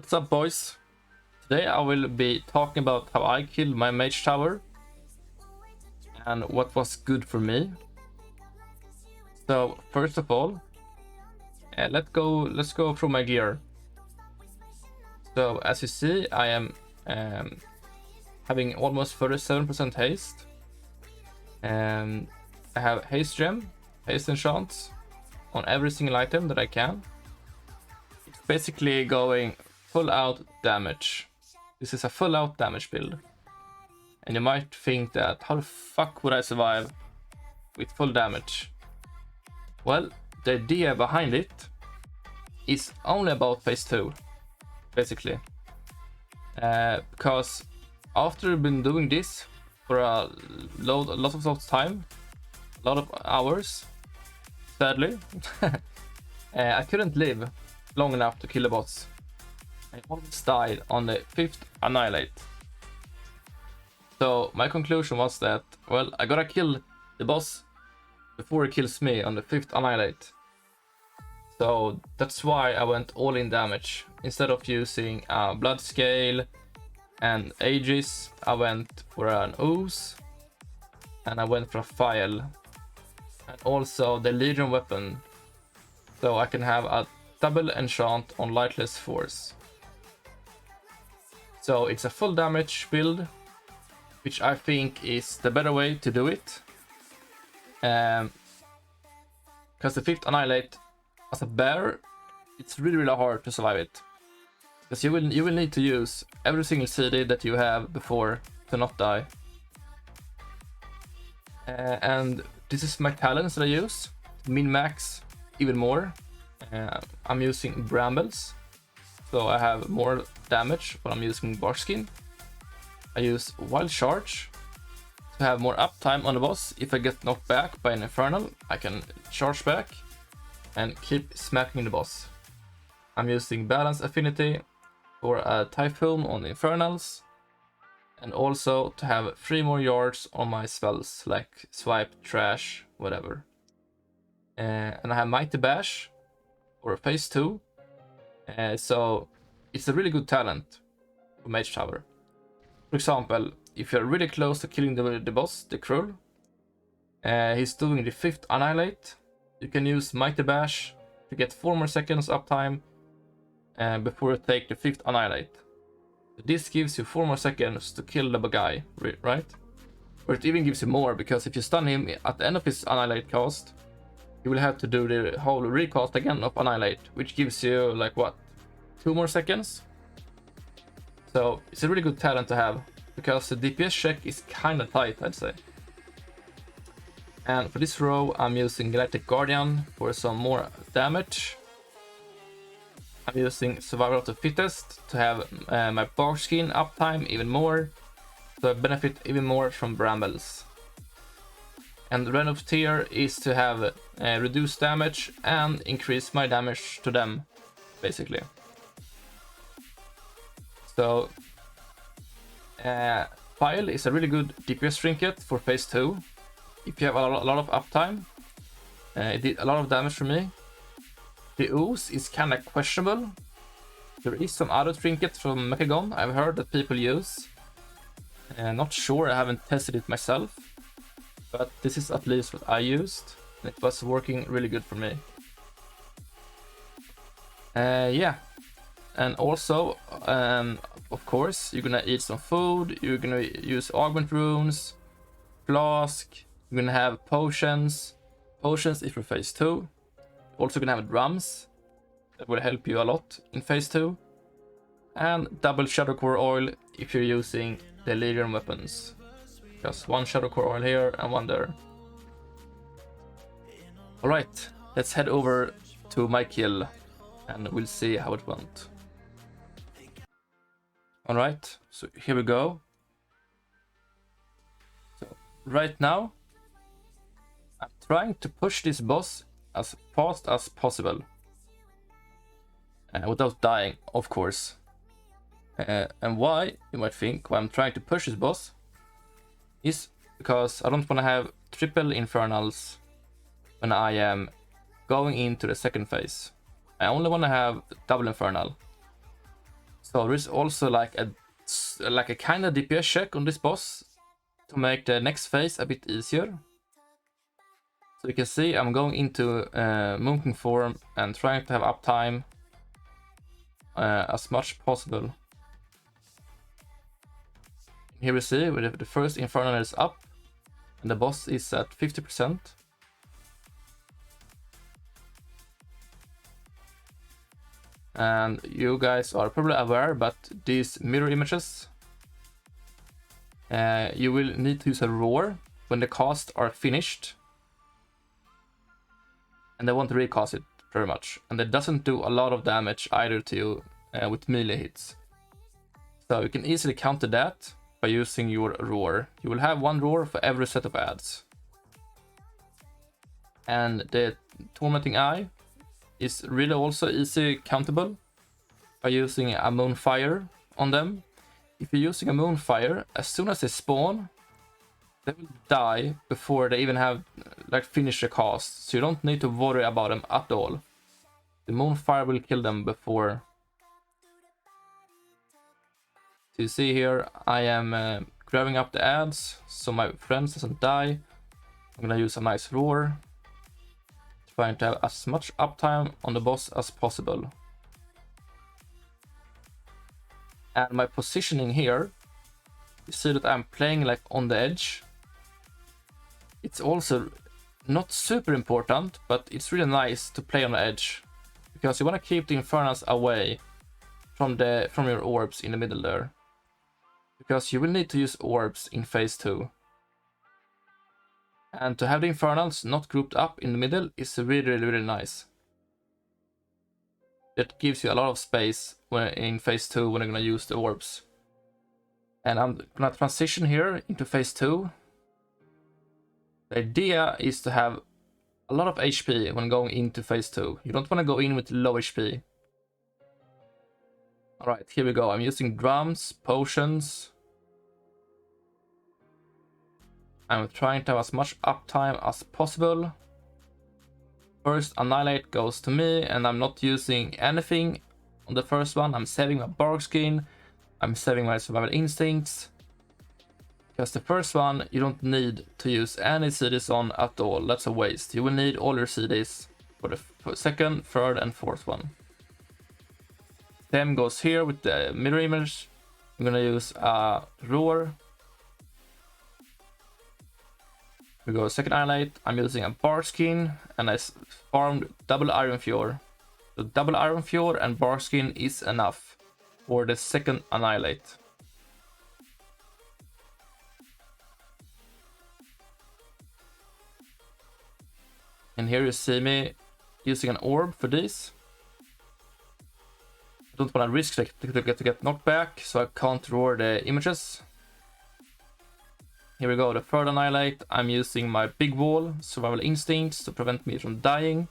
What's up, boys? Today I will be talking about how I killed my mage tower and what was good for me. So first of all, let's go through my gear. So as you see, I am having almost 37% haste. I have haste gem, haste enchants on every single item that I can. It's basically going full out damage. This is a full out damage build. And you might think that how the fuck would I survive with full damage? Well, the idea behind it is only about phase 2, basically. Because after I've been doing this for a lot of time, a lot of hours, sadly, I couldn't live long enough to kill a boss. I almost died on the 5th Annihilate. So my conclusion was that, well, I gotta kill the boss before he kills me on the 5th Annihilate. So that's why I went all in damage. Instead of using a blood scale and Aegis, I went for an ooze and I went for a file. And also the Legion weapon. So I can have a double enchant on Lightless Force. So it's a full damage build, which I think is the better way to do it. Because the 5th Annihilate, as a bear, it's really hard to survive it. Because you will need to use every single CD that you have before to not die. And this is my talents that I use. Min-max even more. I'm using brambles, so I have more damage when I'm using Barkskin. I use Wild Charge to have more uptime on the boss. If I get knocked back by an Infernal, I can charge back and keep smacking the boss. I'm using Balance Affinity for a Typhoon on the Infernals, and also to have 3 more yards on my spells, like Swipe, Trash, whatever. And I have Mighty Bash for phase 2. So it's a really good talent for Mage Tower. For example, if you're really close to killing the boss, the Krull, he's doing the 5th Annihilate, you can use Mighty Bash to get 4 more seconds uptime before you take the 5th Annihilate. This gives you 4 more seconds to kill the guy, right? Or it even gives you more, because if you stun him at the end of his Annihilate cast, you will have to do the whole recast again of Annihilate, which gives you, like, what, 2 more seconds? So it's a really good talent to have, because the DPS check is kinda tight, I'd say. And for this row, I'm using LeMike Guardian for some more damage. I'm using Survival of the Fittest to have my Barkskin uptime even more, so I benefit even more from brambles. And the Ren of Tier is to have reduced damage and increase my damage to them, basically. So File is a really good DPS trinket for phase 2. If you have a lot of uptime, it did a lot of damage for me. The ooze is kinda questionable. There is some other trinkets from Mechagon I've heard that people use. Not sure, I haven't tested it myself. But this is at least what I used, and it was working really good for me. Yeah, and also, of course, you're gonna eat some food, you're gonna use augment runes, flask, you're gonna have potions if you're phase 2. Also gonna have drums, that will help you a lot in phase 2. And double Shadow Core Oil if you're using the Legion weapons. Just 1 Shadow Core Oil here and 1 there. Alright, let's head over to my kill and we'll see how it went. Alright, so here we go. So right now, I'm trying to push this boss as fast as possible. Without dying, of course. And why, you might think, why I'm trying to push this boss is because I don't want to have triple Infernals when I am going into the second phase. I only want to have double Infernal. So there is also like a kind of DPS check on this boss to make the next phase a bit easier. So you can see I'm going into Moon King form and trying to have uptime as much possible. Here we see the first Infernal is up and the boss is at 50%. And you guys are probably aware, but these mirror images, you will need to use a roar when the casts are finished. And they won't recast it very much. And it doesn't do a lot of damage either to you with melee hits. So you can easily counter that by using your roar. You will have one roar for every set of ads. And the Tormenting Eye is really also easy countable by using a Moonfire on them. If you're using a Moonfire, as soon as they spawn, they will die before they even have like finished the cast, so you don't need to worry about them at all. The Moonfire will kill them before. So you see here, I am grabbing up the ads so my friends doesn't die. I'm gonna use a nice roar, trying to have as much uptime on the boss as possible. And my positioning here, you see that I'm playing like on the edge. It's also not super important, but it's really nice to play on the edge, because you want to keep the Infernals away from your orbs in the middle there, because you will need to use orbs in phase 2. And to have the Infernals not grouped up in the middle is really nice. That gives you a lot of space in phase 2 when you're gonna use the orbs. And I'm gonna transition here into phase 2. The idea is to have a lot of HP when going into phase 2. You don't want to go in with low HP. Alright, here we go. I'm using drums, potions. I'm trying to have as much uptime as possible. First Annihilate goes to me, and I'm not using anything on the first one. I'm saving my bark skin. I'm saving my survival instincts. Because the first one, you don't need to use any CDs on at all. That's a waste. You will need all your CDs for the second, third, and fourth one. Same goes here with the mirror image. I'm gonna use a roar. We go second Annihilate. I'm using a bark skin, and I farmed double Iron Fjord. So double Iron Fjord and bark skin is enough for the second Annihilate. And here you see me using an orb for this. I don't want to risk to get knocked back, so I can't roar the images. Here we go, the third Annihilate. I'm using my big wall, survival instincts, to prevent me from dying.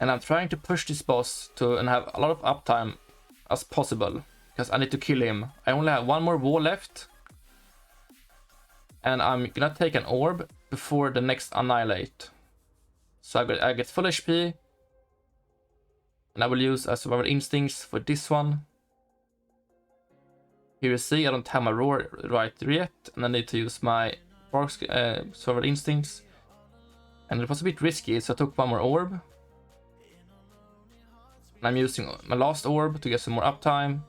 And I'm trying to push this boss and have a lot of uptime as possible, because I need to kill him. I only have one more wall left. And I'm gonna take an orb before the next Annihilate. So I get full HP. And I will use a survival instincts for this one. Here you see I don't have my roar right yet, and I need to use my survival instincts. And it was a bit risky, so I took one more orb. And I'm using my last orb to get some more uptime.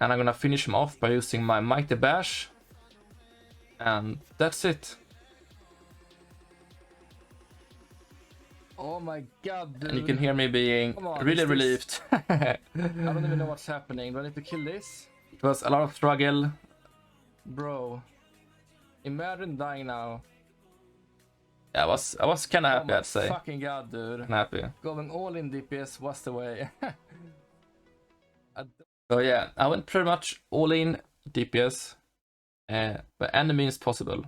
And I'm gonna finish him off by using my Mighty Bash. And that's it. Oh my god, dude. And you can hear me being really relieved. I don't even know what's happening. Do I need to kill this? It was a lot of struggle. Bro. Imagine dying now. Yeah, I was kind of happy, Oh I'd say. fucking god, dude. I'm happy. Going all in DPS was the way. So yeah, I went pretty much all in DPS. By any means possible.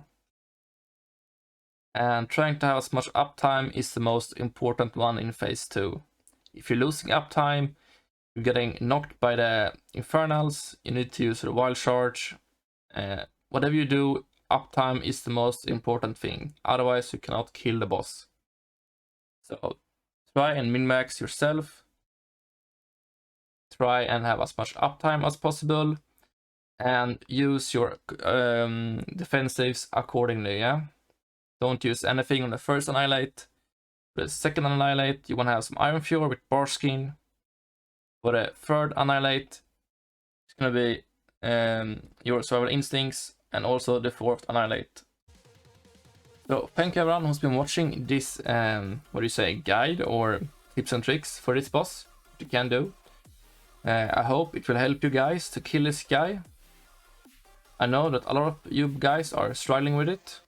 And trying to have as much uptime is the most important one in phase 2. If you're losing uptime, you're getting knocked by the Infernals, you need to use the Wild Charge. Whatever you do, uptime is the most important thing. Otherwise, you cannot kill the boss. So try and min-max yourself. try and have as much uptime as possible, and use your defensives accordingly, yeah? Don't use anything on the first Annihilate. For the second Annihilate, you want to have some Iron Fjord with Barskin. For the third Annihilate, it's going to be your Survival Instincts, and also the fourth Annihilate. So thank you everyone who's been watching this, guide or tips and tricks for this boss, what you can do. I hope it will help you guys to kill this guy. I know that a lot of you guys are struggling with it,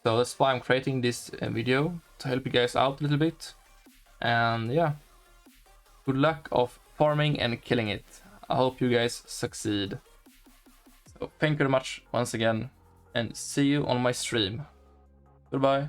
so that's why I'm creating this video, to help you guys out a little bit. And yeah, good luck of farming and killing it. I hope you guys succeed. So thank you very much once again, and see you on my stream. Goodbye.